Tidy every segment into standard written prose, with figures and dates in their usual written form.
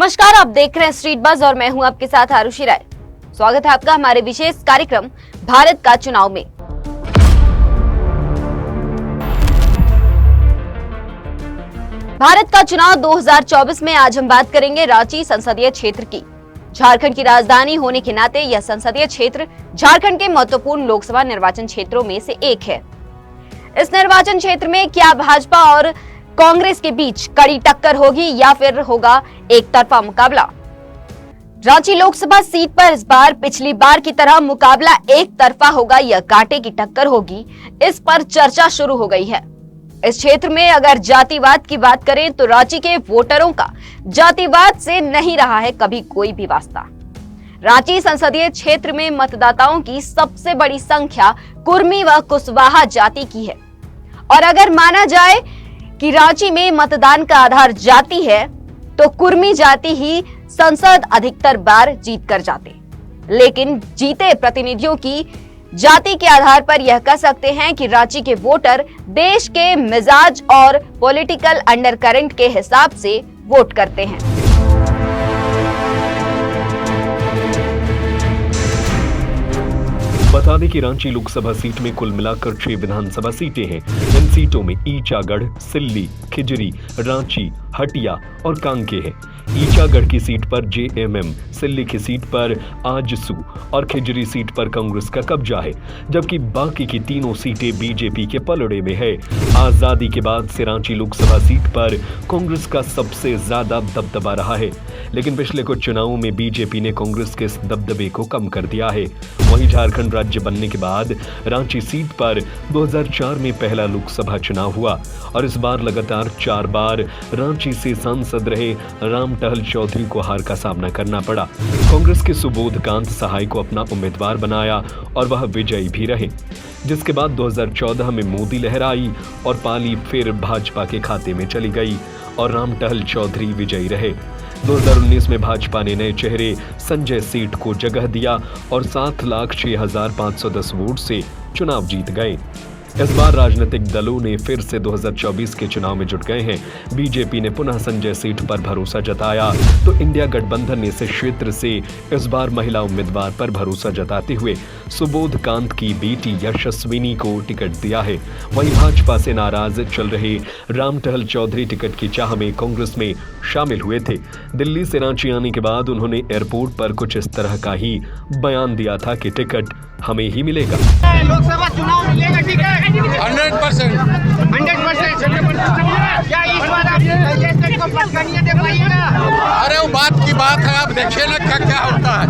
नमस्कार, आप देख रहे हैं स्ट्रीट बज़ और मैं हूं आपके साथ आरुषि राय। स्वागत है आपका हमारे विशेष कार्यक्रम भारत का चुनाव में। भारत का चुनाव 2024 में आज हम बात करेंगे रांची संसदीय क्षेत्र की। झारखंड की राजधानी होने के नाते यह संसदीय क्षेत्र झारखंड के महत्वपूर्ण लोकसभा निर्वाचन क्षेत्रों में से एक है। इस निर्वाचन क्षेत्र में क्या भाजपा और कांग्रेस के बीच कड़ी टक्कर होगी या फिर होगा एक तरफा मुकाबला? रांची लोकसभा सीट पर इस बार पिछली बार की तरह मुकाबला एक तरफा होगा या कांटे की टक्कर होगी, इस पर चर्चा शुरू हो गई है। इस क्षेत्र में अगर जातिवाद की बात करें तो रांची के वोटरों का जातिवाद से नहीं रहा है कभी कोई भी वास्ता। रांची संसदीय क्षेत्र में मतदाताओं की सबसे बड़ी संख्या कुर्मी व कुशवाहा जाति की है और अगर माना जाए कि रांची में मतदान का आधार जाति है तो कुर्मी जाति ही संसद अधिकतर बार जीत कर जाते, लेकिन जीते प्रतिनिधियों की जाति के आधार पर यह कह सकते हैं कि रांची के वोटर देश के मिजाज और पॉलिटिकल अंडरकरंट के हिसाब से वोट करते हैं। बता दें कि रांची लोकसभा सीट में कुल मिलाकर 6 विधानसभा सीटें हैं। इन सीटों में ईचागढ़, सिल्ली, खिजरी, रांची, हटिया और कांके हैं। ईचागढ़ की सीट पर जेएमएम, सिल्ली की सीट पर आजसू और खिजरी सीट पर कांग्रेस का कब्जा है, जबकि बाकी की तीनों सीटें बीजेपी के पलड़े में है। आजादी के बाद से रांची लोकसभा सीट पर कांग्रेस का सबसे ज्यादा दबदबा रहा है, लेकिन पिछले कुछ चुनावों में बीजेपी ने कांग्रेस के इस दबदबे को कम कर दिया है। वहीं झारखंड राज्य बनने के बाद रांची सीट पर 2004 में पहला लोकसभा चुनाव हुआ और इस बार लगातार 4 बार रांची से सांसद रहे रामटहल चौधरी को हार का सामना करना पड़ा। कांग्रेस के सुबोधकांत सहाय को अपना उम्मीदवार बनाया और वह विजयी भी रहे, जिसके बाद 2014 में मोदी लहर आई और पाली फिर भाजपा के खाते में चली गई और रामटहल चौधरी विजयी रहे। 2019 में भाजपा ने नए चेहरे संजय सेठ को जगह दिया और 7,06,510 वोट से चुनाव जीत गए। इस बार राजनीतिक दलों ने फिर से 2024 के चुनाव में जुट गए हैं। बीजेपी ने पुनः संजय सेठ पर भरोसा जताया तो इंडिया गठबंधन ने इस क्षेत्र से इस बार महिला उम्मीदवार पर भरोसा जताते हुए सुबोधकांत की बेटी यशस्विनी को टिकट दिया है। वहीं भाजपा से नाराज चल रहे रामटहल चौधरी टिकट की चाह में कांग्रेस में शामिल हुए थे। दिल्ली से रांची आने के बाद उन्होंने एयरपोर्ट पर कुछ इस तरह का ही बयान दिया था कि टिकट हमें ही मिलेगा। लोकसभा चुनाव मिलेगा टिकट 100%। क्या इस बार आप संजय सेठ को पटखनिया दे पाइएगा? अरे वो बात की बात है, अब देखिए ना क्या क्या होता है।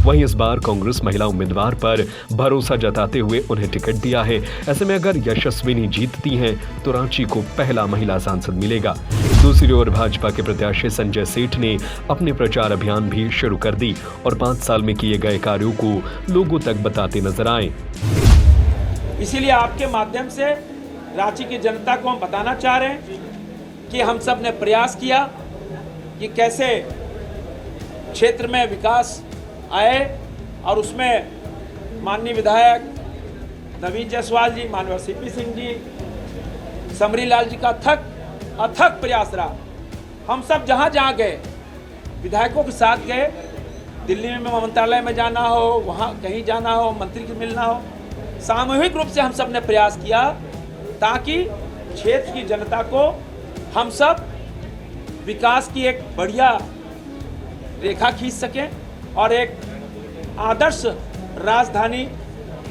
वहीं इस बार कांग्रेस महिला उम्मीदवार पर भरोसा जताते हुए उन्हें टिकट दिया है। ऐसे में अगर यशस्विनी जीतती हैं तो रांची को पहला महिला सांसद मिलेगा। दूसरी ओर भाजपा के प्रत्याशी संजय सेठ ने अपने प्रचार अभियान भी शुरू कर दी और 5 साल में किए गए कार्यों को लोगों तक बताते नजर आए। इसीलिए आपके माध्यम से रांची की जनता को हम बताना चाह रहे हैं कि हम सब ने प्रयास किया कि कैसे क्षेत्र में विकास आए और उसमें माननीय विधायक नवीन जायसवाल जी, माननीय सीपी सिंह जी, समरी लाल जी का अथक प्रयास रहा। हम सब जहाँ जहाँ गए, विधायकों के साथ गए, दिल्ली में मंत्रालय में जाना हो, वहाँ कहीं जाना हो, मंत्री से मिलना हो, सामूहिक रूप से हम सब ने प्रयास किया ताकि क्षेत्र की जनता को हम सब विकास की एक बढ़िया रेखा खींच सकें और एक आदर्श राजधानी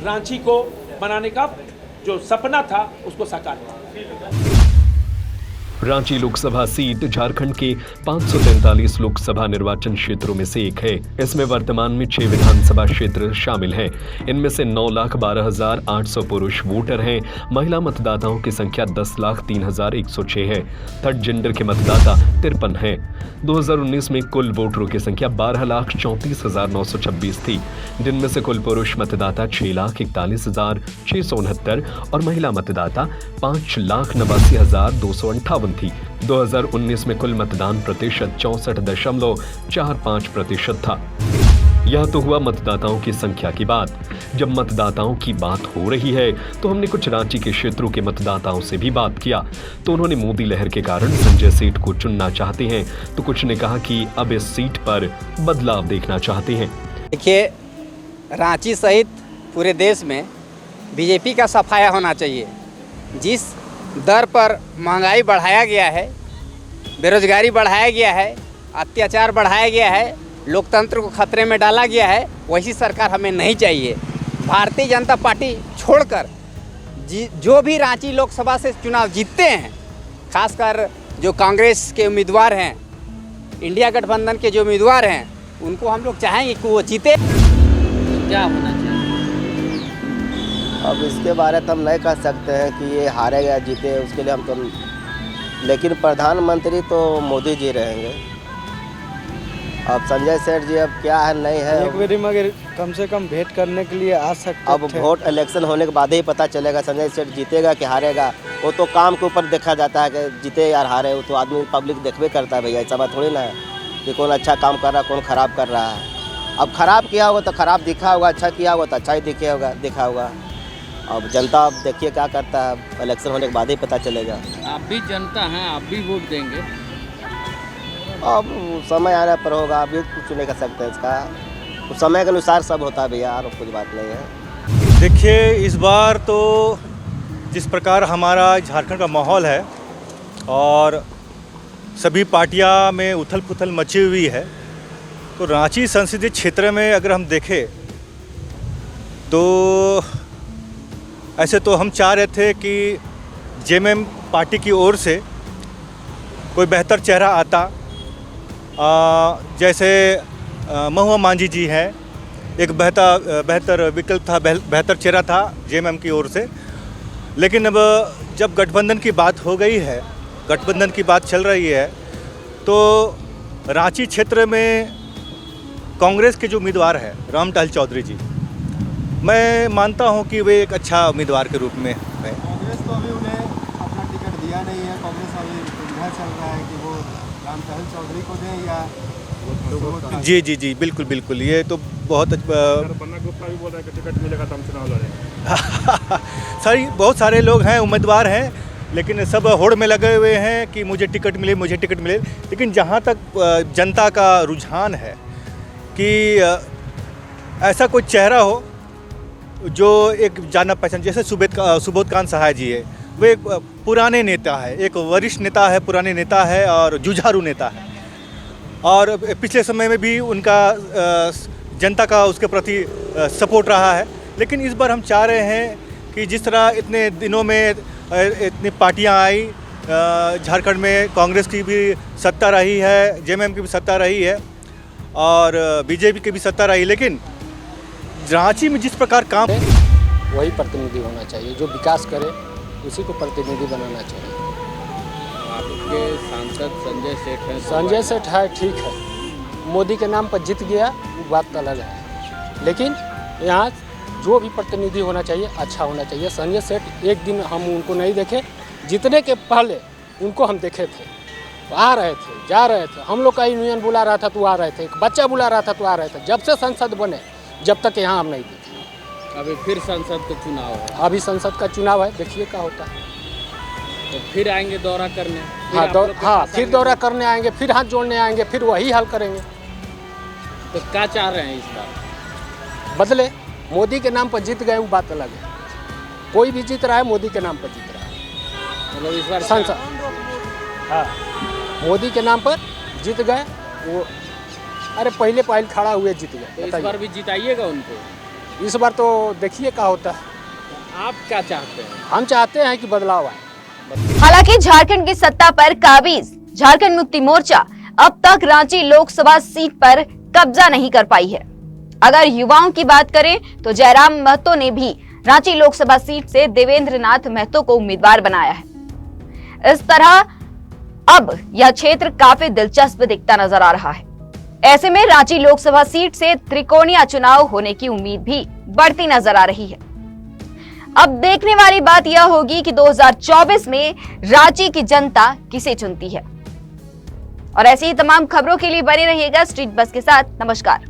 रांची को बनाने का जो सपना था उसको साकार किया। रांची लोकसभा सीट झारखंड के 543 लोकसभा निर्वाचन क्षेत्रों में से एक है। इसमें वर्तमान में 6 विधानसभा क्षेत्र शामिल हैं। इनमें से 9,12,800 पुरुष वोटर हैं। महिला मतदाताओं की संख्या 10,03,106 है। थर्ड जेंडर के मतदाता 53 हैं। 2019 में कुल वोटरों की संख्या 12,34,926 थी, जिनमें से कुल पुरुष मतदाता 6,41,669 और महिला मतदाता 5,89,258 थी। 2019 में कुल मतदान प्रतिशत 64.45% था। यह तो हुआ मतदाताओं की संख्या की बात। जब मतदाताओं की बात हो रही है तो हमने कुछ रांची के क्षेत्रों के मतदाताओं से भी बात किया, तो उन्होंने मोदी लहर के कारण संजय सेठ को चुनना चाहते हैं, तो कुछ ने कहा कि अब इस सीट पर बदलाव देखना चाहते हैं। देखिए, रांची सहित पूरे देश में बीजेपी का सफाया होना चाहिए। जिस दर पर महंगाई बढ़ाया गया है, बेरोजगारी बढ़ाया गया है, अत्याचार बढ़ाया गया है, लोकतंत्र को खतरे में डाला गया है, वैसी सरकार हमें नहीं चाहिए। भारतीय जनता पार्टी छोड़कर जो भी रांची लोकसभा से चुनाव जीतते हैं, खासकर जो कांग्रेस के उम्मीदवार हैं, इंडिया गठबंधन के जो उम्मीदवार हैं, उनको हम लोग चाहेंगे कि वो जीते। क्या होना चाहिए? अब इसके बारे में हम नहीं कह सकते हैं कि ये हारेगा जीते, उसके लिए हम तो, लेकिन प्रधानमंत्री तो मोदी जी रहेंगे। अब संजय सेठ जी अब क्या है नहीं है, एक बारी मगर कम से कम भेंट करने के लिए आ सकते अब वोट इलेक्शन होने के बाद ही पता चलेगा संजय सेठ जीतेगा कि हारेगा। वो तो काम के ऊपर देखा जाता है कि जीते या हारे, वो तो आदमी पब्लिक देखबे करता है भैया। ऐसा बात थोड़ी ना है कि कौन अच्छा काम कर रहा है, कौन खराब कर रहा है। अब खराब किया होगा तो खराब दिखा होगा, अच्छा किया होगा तो अच्छा ही दिखा होगा। अब जनता अब देखिए क्या करता है, इलेक्शन होने के बाद ही पता चलेगा। आप भी जनता हैं, आप भी वोट देंगे। अब समय आने पर होगा, अभी कुछ नहीं कर सकते इसका, तो समय के अनुसार सब होता है भैया, और कुछ बात नहीं है। देखिए, इस बार तो जिस प्रकार हमारा झारखंड का माहौल है और सभी पार्टियां में उथल पुथल मची हुई है, तो रांची संसदीय क्षेत्र में अगर हम देखें तो ऐसे तो हम चाह रहे थे कि जेएमएम पार्टी की ओर से कोई बेहतर चेहरा आता, जैसे महुआ मांझी जी हैं, एक बेहतर विकल्प था, बेहतर चेहरा था जेएमएम की ओर से। लेकिन अब जब गठबंधन की बात हो गई है, गठबंधन की बात चल रही है, तो रांची क्षेत्र में कांग्रेस के जो उम्मीदवार हैं रामटहल चौधरी जी, मैं मानता हूं कि वे एक अच्छा उम्मीदवार के रूप में है। कांग्रेस तो अभी उन्हें अपना टिकट दिया नहीं है। कांग्रेस अभी यह चल रहा है कि वो रामटहल चौधरी को दें या जी बिल्कुल, ये तो बहुत पन्ना गुप्ता भी बोल रहा है कि टिकट मिलेगा तो हम चुनाव लड़ेंगे। बहुत सारे लोग हैं, उम्मीदवार हैं, लेकिन सब होड़ में लगे हुए हैं कि मुझे टिकट मिले। लेकिन जहां तक जनता का रुझान है कि ऐसा कोई चेहरा हो जो एक जाना पहचान, जैसे सुबोधकांत सहाय जी है, वो एक पुराने नेता है, एक वरिष्ठ नेता है, पुराने नेता है और जुझारू नेता है, और पिछले समय में भी उनका जनता का उसके प्रति सपोर्ट रहा है। लेकिन इस बार हम चाह रहे हैं कि जिस तरह इतने दिनों में इतनी पार्टियां आई, झारखंड में कांग्रेस की भी सत्ता रही है, जेएमएम की भी सत्ता रही है और बीजेपी की भी सत्ता रही, लेकिन रांची में जिस प्रकार काम, वही प्रतिनिधि होना चाहिए जो विकास करे, उसी को प्रतिनिधि बनाना चाहिए। आपके सांसद संजय सेठ हैं। संजय सेठ है, ठीक है, मोदी के नाम पर जीत गया, वो बात अलग है, लेकिन यहाँ जो भी प्रतिनिधि होना चाहिए अच्छा होना चाहिए। संजय सेठ एक दिन हम उनको नहीं देखे, जीतने के पहले उनको हम देखे थे, आ रहे थे, जा रहे थे, हम लोग का यूनियन बुला रहा था तो आ रहे थे, एक बच्चा बुला रहा था तो आ रहे थे। जब से संसद बने जब तक यहाँ हम नहीं देखे। अभी फिर संसद का चुनाव है, अभी संसद का चुनाव है, देखिए क्या होता है। तो फिर आएंगे दौरा करने? फिर दौरा करने आएंगे, फिर हाथ जोड़ने आएंगे, फिर वही हाल करेंगे। तो क्या चाह रहे हैं इस बार? बदले, मोदी के नाम पर जीत गए वो बात अलग है। कोई भी जीत रहा है, मोदी के नाम पर जीत रहा है। मतलब इस बार संसद, हाँ, मोदी के नाम पर जीत गए वो। अरे पहले खड़ा हुए जीत गए, तो इस बार भी जिताइएगा उनको? इस बार तो देखिए क्या होता है। आप क्या चाहते हैं? हम चाहते हैं कि बदलाव आए। हालांकि झारखंड की सत्ता पर काबिज झारखंड मुक्ति मोर्चा अब तक रांची लोकसभा सीट पर कब्जा नहीं कर पाई है। अगर युवाओं की बात करें तो जयराम महतो ने भी रांची लोकसभा सीट से देवेंद्र नाथ महतो को उम्मीदवार बनाया है। इस तरह अब यह क्षेत्र काफी दिलचस्प दिखता नजर आ रहा है। ऐसे में रांची लोकसभा सीट से त्रिकोणीय चुनाव होने की उम्मीद भी बढ़ती नजर आ रही है। अब देखने वाली बात यह होगी कि 2024 में रांची की जनता किसे चुनती है। और ऐसी ही तमाम खबरों के लिए बने रहिएगा स्ट्रीट बस के साथ। नमस्कार।